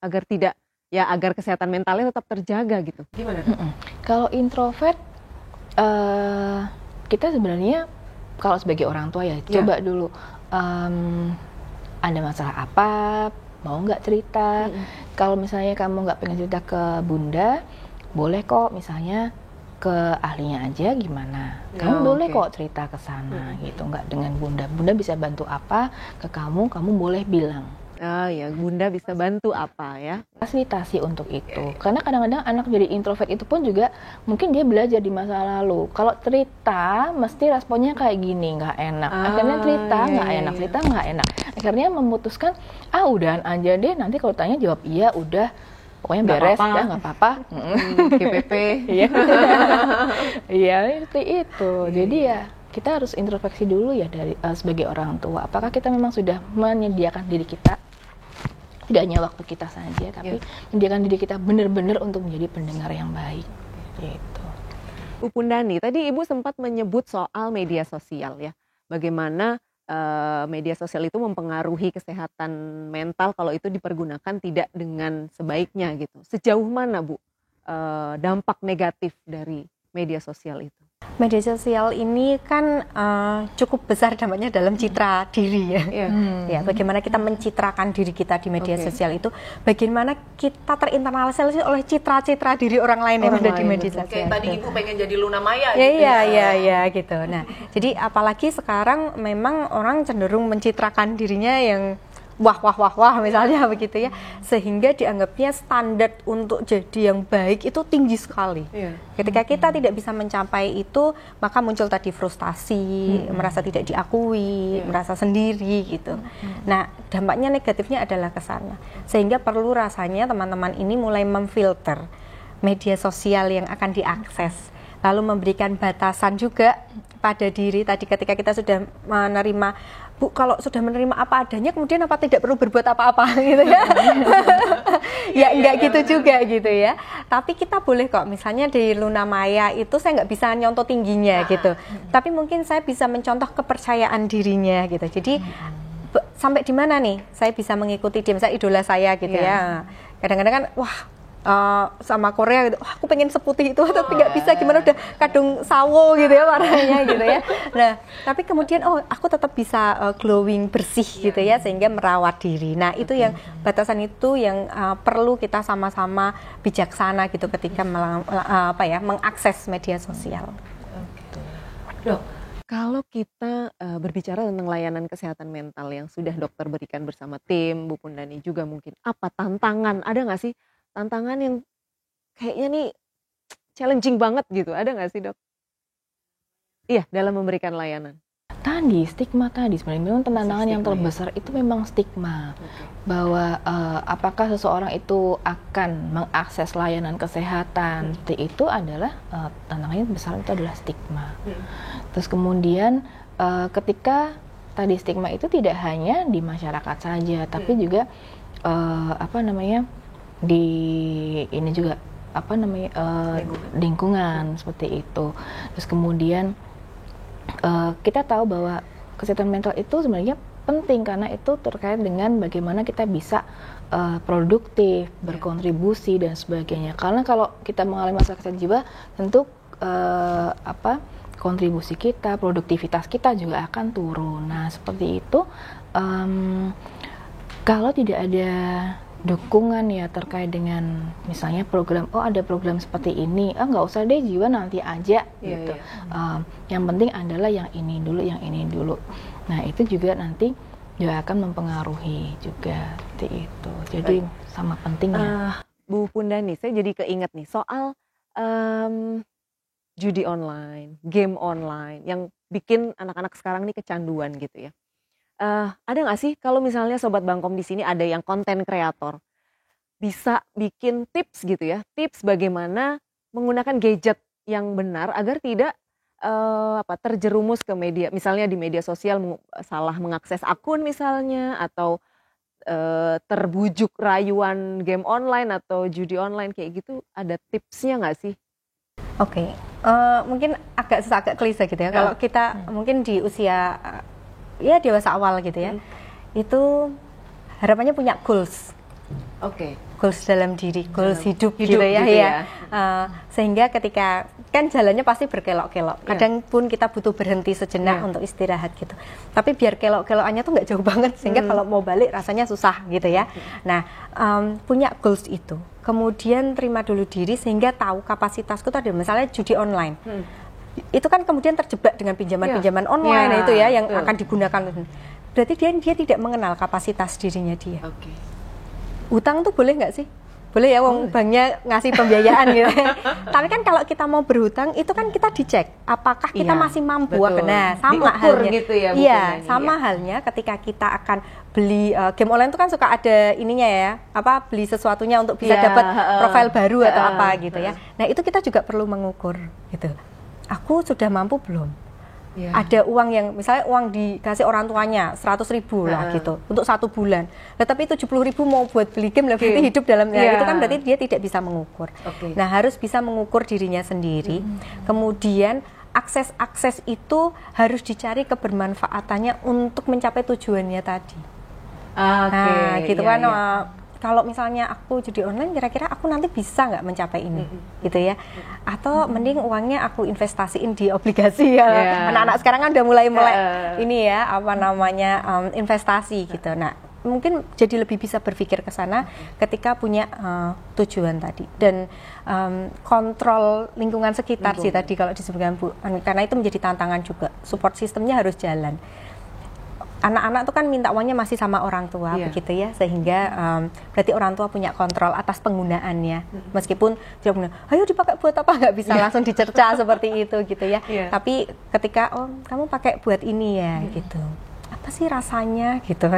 A: Agar kesehatan mentalnya tetap terjaga gitu. Gimana?
C: Kalau introvert, kita sebenarnya kalau sebagai orang tua ya coba dulu ada masalah apa, mau nggak cerita. Kalau misalnya kamu nggak pengen cerita ke bunda, boleh kok misalnya ke ahlinya aja gimana. Kamu boleh kok cerita ke sana gitu, nggak dengan bunda. Bunda bisa bantu apa ke kamu boleh bilang.
A: Ya, bunda bisa bantu apa ya?
C: Fasilitasi untuk itu. Karena kadang-kadang anak jadi introvert itu pun juga mungkin dia belajar di masa lalu. Kalau cerita mesti responnya kayak gini, nggak enak. Akhirnya cerita nggak enak. Akhirnya memutuskan, udahan aja deh. Nanti kalau tanya jawab iya, udah. Pokoknya beres ya, nggak apa-apa.
A: GPP.
C: Iya, seperti itu. Jadi ya kita harus introspeksi dulu ya dari sebagai orang tua. Apakah kita memang sudah menyediakan diri kita? Tidak hanya waktu kita saja, tapi menjadikan diri kita benar-benar untuk menjadi pendengar yang baik. Gitu.
A: Bu Pundani, tadi Ibu sempat menyebut soal media sosial ya. Bagaimana media sosial itu mempengaruhi kesehatan mental kalau itu dipergunakan tidak dengan sebaiknya gitu. Sejauh mana Bu dampak negatif dari media sosial itu?
B: Media sosial ini kan cukup besar dampaknya dalam citra diri ya. Ya, bagaimana kita mencitrakan diri kita di media sosial itu, bagaimana kita terinternalisasi oleh citra-citra diri orang lain yang ada di media sosial.
A: Kayak tadi Ibu pengen jadi Luna Maya
B: gitu. Iya gitu. Nah, jadi apalagi sekarang memang orang cenderung mencitrakan dirinya yang wah misalnya begitu ya, sehingga dianggapnya standar untuk jadi yang baik itu tinggi sekali. Ketika kita tidak bisa mencapai itu, maka muncul tadi frustasi, merasa tidak diakui, merasa sendiri gitu. Nah, dampaknya negatifnya adalah ke sana. Sehingga perlu rasanya teman-teman ini mulai memfilter media sosial yang akan diakses, lalu memberikan batasan juga pada diri tadi ketika kita sudah menerima, Bu, kalau sudah menerima apa adanya, kemudian apa tidak perlu berbuat apa-apa gitu ya. Ya enggak gitu juga gitu ya. Tapi kita boleh kok, misalnya di Luna Maya itu saya nggak bisa nyontoh tingginya gitu. Tapi mungkin saya bisa mencontoh kepercayaan dirinya gitu. Jadi sampai di mana nih saya bisa mengikuti dia, misalnya idola saya gitu ya. Kadang-kadang kan, sama Korea gitu, aku pengen seputih itu, tapi nggak bisa, gimana udah kadung sawo gitu ya warnanya gitu ya. Nah, tapi kemudian aku tetap bisa glowing bersih gitu ya, sehingga merawat diri. Nah, itu yang batasan itu yang perlu kita sama-sama bijaksana gitu ketika mengakses media sosial.
A: Dok, kalau kita berbicara tentang layanan kesehatan mental yang sudah dokter berikan bersama tim, Bu Pundani juga mungkin, apa tantangan, ada nggak sih tantangan yang kayaknya nih challenging banget gitu, ada nggak sih dok? Iya, dalam memberikan layanan.
C: Tadi stigma tadi sebenarnya memang tantangan yang terbesar itu memang stigma, bahwa apakah seseorang itu akan mengakses layanan kesehatan itu adalah tantangannya besar, itu adalah stigma. Terus kemudian ketika tadi stigma itu tidak hanya di masyarakat saja, tapi juga di ini juga lingkungan seperti itu. Terus kemudian kita tahu bahwa kesehatan mental itu sebenarnya penting karena itu terkait dengan bagaimana kita bisa produktif, berkontribusi dan sebagainya. Karena kalau kita mengalami masalah kesehatan jiwa, tentu kontribusi kita, produktivitas kita juga akan turun. Nah, seperti itu. Kalau tidak ada dukungan ya terkait dengan misalnya program, ada program seperti ini, nggak usah deh jiwa nanti aja gitu. Yang penting adalah yang ini dulu. Nah, itu juga nanti juga akan mempengaruhi juga seperti itu. Jadi sama pentingnya.
A: Bu Pundani, saya jadi keinget nih soal judi online, game online yang bikin anak-anak sekarang nih kecanduan gitu ya. Ada nggak sih kalau misalnya Sobat Bangkom di sini ada yang konten kreator bisa bikin tips gitu ya, tips bagaimana menggunakan gadget yang benar agar tidak terjerumus ke media, misalnya di media sosial salah mengakses akun misalnya, atau terbujuk rayuan game online atau judi online kayak gitu, ada tipsnya nggak sih?
B: Oke, mungkin agak klise gitu ya. Kalau kita mungkin di usia dewasa awal gitu ya, itu harapannya punya goals. goals dalam diri, goals hidup gitu ya.
A: gitu ya.
B: Sehingga ketika kan jalannya pasti berkelok-kelok. Kadang pun kita butuh berhenti sejenak untuk istirahat gitu. Tapi biar kelok-kelokannya tuh nggak jauh banget sehingga kalau mau balik rasanya susah gitu ya. Nah, punya goals itu. Kemudian terima dulu diri sehingga tahu kapasitasku tadi, misalnya judi online. Itu kan kemudian terjebak dengan pinjaman-pinjaman online itu ya yang akan digunakan. Berarti dia tidak mengenal kapasitas dirinya dia. Utang tuh boleh nggak sih? Boleh ya, wong banknya ngasih pembiayaan gitu. Tapi kan kalau kita mau berhutang itu kan kita dicek apakah kita masih mampu. Nah, sama halnya gitu ya. Iya, sama halnya ketika kita akan beli game online itu kan suka ada ininya ya, beli sesuatunya untuk bisa dapat profil baru atau apa gitu ya. Nah, itu kita juga perlu mengukur gitu. Aku sudah mampu belum? Ada uang yang misalnya uang dikasih orang tuanya 100.000 lah gitu untuk 1 bulan, tapi 70.000 mau buat beli game, berarti hidup dalam itu kan berarti dia tidak bisa mengukur. Nah, harus bisa mengukur dirinya sendiri. Kemudian akses itu harus dicari kebermanfaatannya untuk mencapai tujuannya tadi. Nah, gitu kan. Kalau misalnya aku judi online, kira-kira aku nanti bisa nggak mencapai ini, gitu ya? Atau mending uangnya aku investasiin di obligasi ya. Anak-anak sekarang kan udah mulai ini ya, investasi gitu. Nah, mungkin jadi lebih bisa berpikir ke sana ketika punya tujuan tadi. Dan kontrol lingkungan sekitar sih tadi kalau disebutkan Bu, karena itu menjadi tantangan juga. Support sistemnya harus jalan. Anak-anak tuh kan minta uangnya masih sama orang tua begitu ya, sehingga berarti orang tua punya kontrol atas penggunaannya, meskipun tidak punya, ayo dipakai buat apa, nggak bisa langsung dicerca seperti itu gitu ya. Tapi ketika kamu pakai buat ini ya gitu, apa sih rasanya gitu.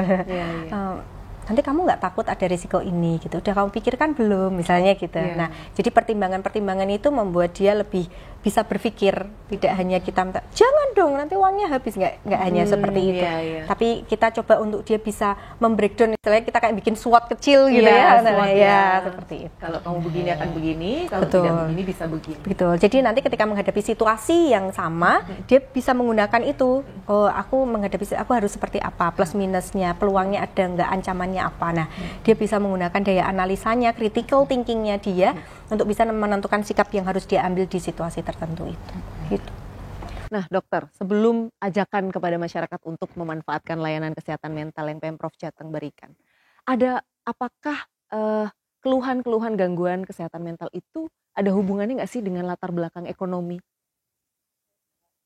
B: Nanti kamu nggak takut ada risiko ini gitu, udah kamu pikirkan belum misalnya gitu. Nah, jadi pertimbangan-pertimbangan itu membuat dia lebih bisa berpikir, tidak hanya kita minta jangan dong nanti uangnya habis, nggak hanya seperti itu. Tapi kita coba untuk dia bisa membreakdown, istilahnya kita kayak bikin SWOT kecil gitu seperti itu.
A: Kalau kamu begini akan begini, kalau tidak begini bisa begini.
B: Betul. Jadi nanti ketika menghadapi situasi yang sama, dia bisa menggunakan itu. Oh, aku harus seperti apa, plus minusnya, peluangnya ada nggak, ancamannya apa. Nah, dia bisa menggunakan daya analisanya, critical thinkingnya dia untuk bisa menentukan sikap yang harus dia ambil di situasi tertentu itu. Gitu.
A: Nah, dokter, sebelum ajakan kepada masyarakat untuk memanfaatkan layanan kesehatan mental yang Pemprov Jateng berikan, apakah keluhan-keluhan gangguan kesehatan mental itu ada hubungannya nggak sih dengan latar belakang ekonomi?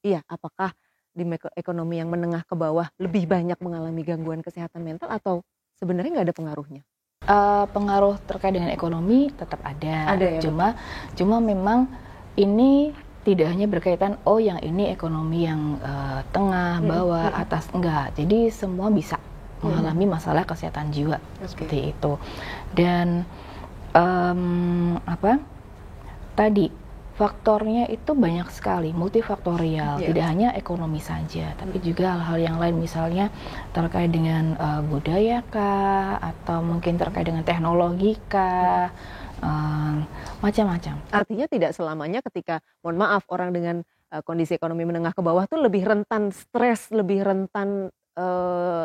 A: Iya, apakah di ekonomi yang menengah ke bawah lebih banyak mengalami gangguan kesehatan mental atau sebenarnya nggak ada pengaruhnya?
C: Pengaruh terkait dengan ekonomi tetap ada ya, cuma memang ini tidak hanya berkaitan yang ini ekonomi yang tengah, bawah, atas, enggak. Jadi semua bisa mengalami masalah kesehatan jiwa seperti itu. Dan tadi faktornya itu banyak sekali, multifaktorial, tidak hanya ekonomi saja, tapi juga hal-hal yang lain, misalnya terkait dengan budaya kah, atau mungkin terkait dengan teknologi kah, macam-macam.
A: Artinya tidak selamanya ketika, mohon maaf, orang dengan kondisi ekonomi menengah ke bawah tuh lebih rentan stres, lebih rentan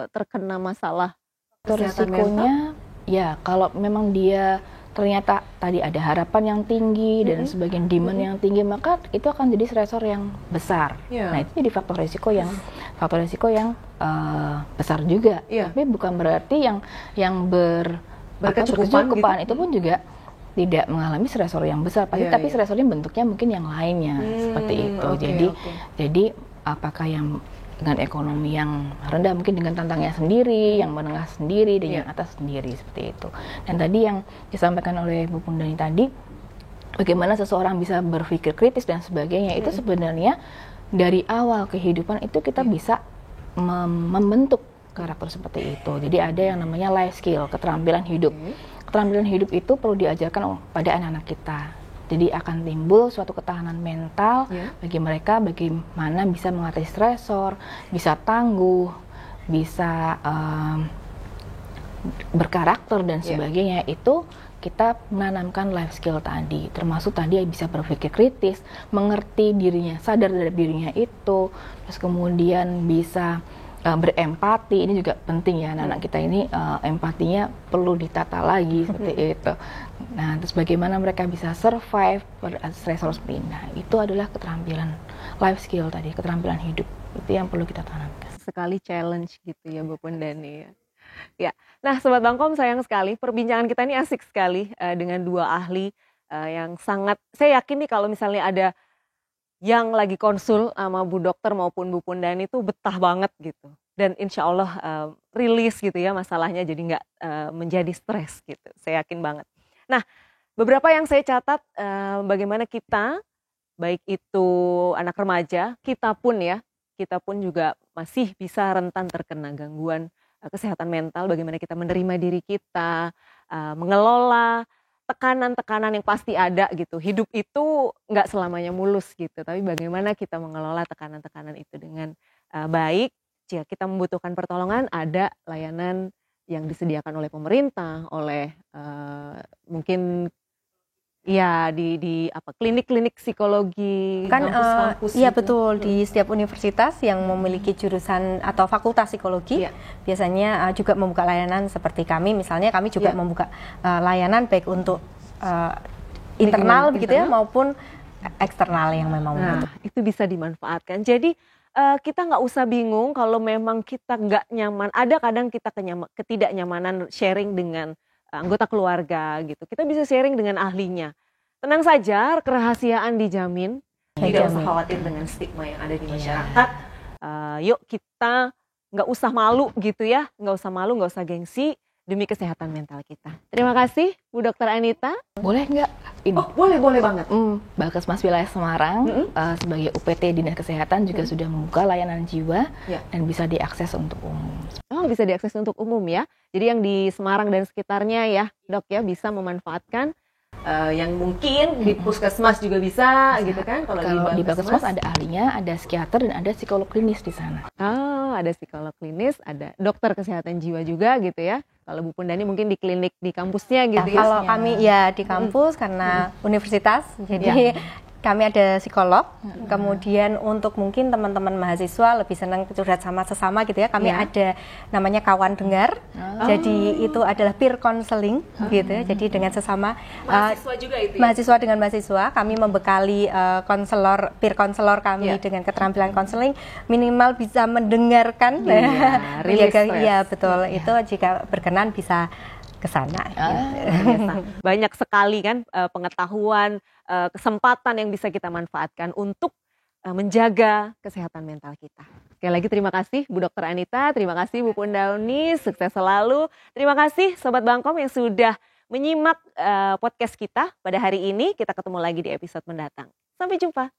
A: terkena masalah kesehatan
C: resikonya mental? Ya, kalau memang dia ternyata tadi ada harapan yang tinggi dan sebagian demand yang tinggi, maka itu akan jadi stresor yang besar. Nah, itu jadi faktor resiko yang besar juga. Tapi bukan berarti yang berkecukupan itu pun juga tidak mengalami stresor yang besar. Tapi stresornya bentuknya mungkin yang lainnya seperti itu. Jadi apakah yang dengan ekonomi yang rendah mungkin dengan tantangannya sendiri, yang menengah sendiri, dan yang atas sendiri, seperti itu. Dan tadi yang disampaikan oleh Bu Pundani tadi, bagaimana seseorang bisa berpikir kritis dan sebagainya, itu sebenarnya dari awal kehidupan itu kita bisa membentuk karakter seperti itu. Jadi ada yang namanya life skill, keterampilan hidup. Keterampilan hidup itu perlu diajarkan pada anak-anak kita. Jadi akan timbul suatu ketahanan mental bagi mereka, bagaimana bisa mengatasi stresor, bisa tangguh, bisa berkarakter dan sebagainya. Itu kita menanamkan life skill tadi, termasuk tadi bisa berpikir kritis, mengerti dirinya, sadar dari dirinya itu, terus kemudian bisa berempati. Ini juga penting ya, anak-anak kita ini empatinya perlu ditata lagi seperti itu. Nah, terus bagaimana mereka bisa survive pada stresor seperti ini. Nah, itu adalah keterampilan life skill tadi, keterampilan hidup. Itu yang perlu kita tanamkan.
A: Sekali challenge gitu ya Bu Pundani ya. Ya, nah Sobat Bangkom, sayang sekali perbincangan kita ini asik sekali dengan dua ahli yang sangat, saya yakin nih kalau misalnya ada yang lagi konsul sama Bu Dokter maupun Bu Pundani itu betah banget gitu. Dan insya Allah rilis gitu ya masalahnya, jadi nggak menjadi stres gitu. Saya yakin banget. Nah, beberapa yang saya catat bagaimana kita, baik itu anak remaja, kita pun juga masih bisa rentan terkena gangguan kesehatan mental. Bagaimana kita menerima diri kita, mengelola tekanan-tekanan yang pasti ada gitu. Hidup itu nggak selamanya mulus gitu, tapi bagaimana kita mengelola tekanan-tekanan itu dengan baik. Jika kita membutuhkan pertolongan, ada layanan yang disediakan oleh pemerintah, oleh mungkin ya di klinik-klinik psikologi,
B: Kan
A: kampus-kampus
B: iya
A: gitu.
B: betul, di setiap universitas yang memiliki jurusan atau fakultas psikologi biasanya juga membuka layanan seperti kami. Misalnya kami juga membuka layanan baik untuk internal begitu ya maupun eksternal yang memang membutuhkan.
A: Itu bisa dimanfaatkan. Jadi kita nggak usah bingung kalau memang kita nggak nyaman. Ada kadang kita ketidaknyamanan sharing dengan anggota keluarga gitu. Kita bisa sharing dengan ahlinya. Tenang saja, kerahasiaan dijamin. Tidak usah khawatir dengan stigma yang ada di masyarakat. Yuk kita nggak usah malu gitu ya, nggak usah malu, nggak usah gengsi demi kesehatan mental kita. Terima kasih Bu Dokter Anita.
C: Boleh nggak? Ini.
A: Oh boleh banget.
C: Balkesmas Wilayah Semarang sebagai UPT Dinas Kesehatan juga sudah membuka layanan jiwa dan bisa diakses untuk umum.
A: Oh, bisa diakses untuk umum ya. Jadi yang di Semarang dan sekitarnya ya Dok ya bisa memanfaatkan yang mungkin di puskesmas juga bisa gitu kan. Kalau
C: di Balkesmas ada ahlinya, ada psikiater dan ada psikolog klinis di sana.
A: Oh, ada psikolog klinis, ada dokter kesehatan jiwa juga gitu ya. Kalau Bu Pundani mungkin di klinik di kampusnya gitu ya.
B: Kalau kami ya di kampus karena universitas, jadi kami ada psikolog. Kemudian untuk mungkin teman-teman mahasiswa lebih senang curhat sama sesama gitu ya, kami ada namanya kawan dengar. Jadi itu adalah peer counseling gitu ya. Jadi dengan sesama
A: mahasiswa juga itu ya?
B: Mahasiswa dengan mahasiswa, kami membekali peer counselor kami dengan keterampilan counseling, minimal bisa mendengarkan. Iya betul. Itu jika berkenan bisa ke sana.
A: Banyak sekali kan pengetahuan, kesempatan yang bisa kita manfaatkan untuk menjaga kesehatan mental kita. Sekali lagi terima kasih Bu Dokter Anita, terima kasih Bu Pundani, sukses selalu. Terima kasih Sobat Bangkom yang sudah menyimak podcast kita pada hari ini. Kita ketemu lagi di episode mendatang. Sampai jumpa.